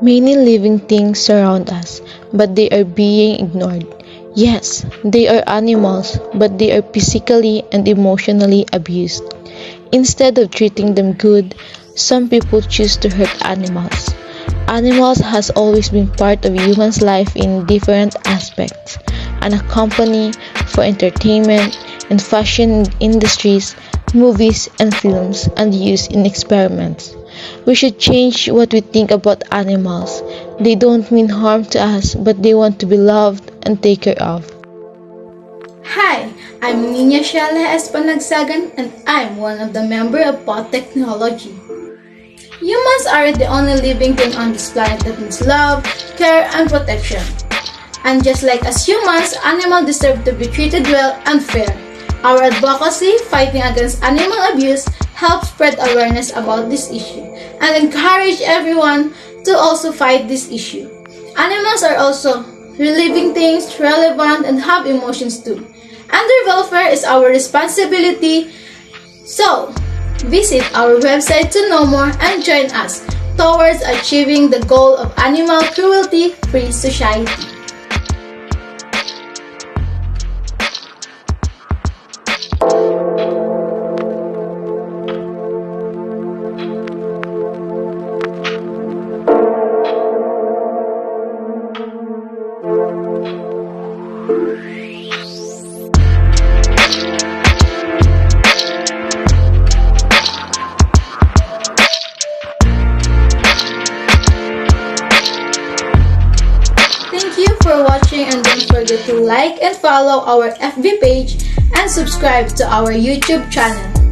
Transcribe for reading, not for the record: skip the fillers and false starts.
Many living things surround us, but they are being ignored. Yes, they are animals, but they are physically and emotionally abused. Instead of treating them good, some people choose to hurt animals. Animals has always been part of humans' life in different aspects. And a company for entertainment and fashion industries, movies and films, and used in experiments. We should change what we think about animals. They don't mean harm to us, but they want to be loved and taken care of. Hi, I'm Nina Shale S. Panagsagan and I'm one of the members of Pod Technology. Humans aren't the only living thing on this planet that needs love, care, and protection. And just like as humans, animals deserve to be treated well and fair. Our advocacy fighting against animal abuse helps spread awareness about this issue and encourage everyone to also fight this issue. Animals are also living things, relevant, and have emotions too. And their welfare is our responsibility. So, visit our website to know more and join us towards achieving the goal of animal cruelty-free society. Thank you for watching and don't forget to like and follow our FB page and subscribe to our YouTube channel.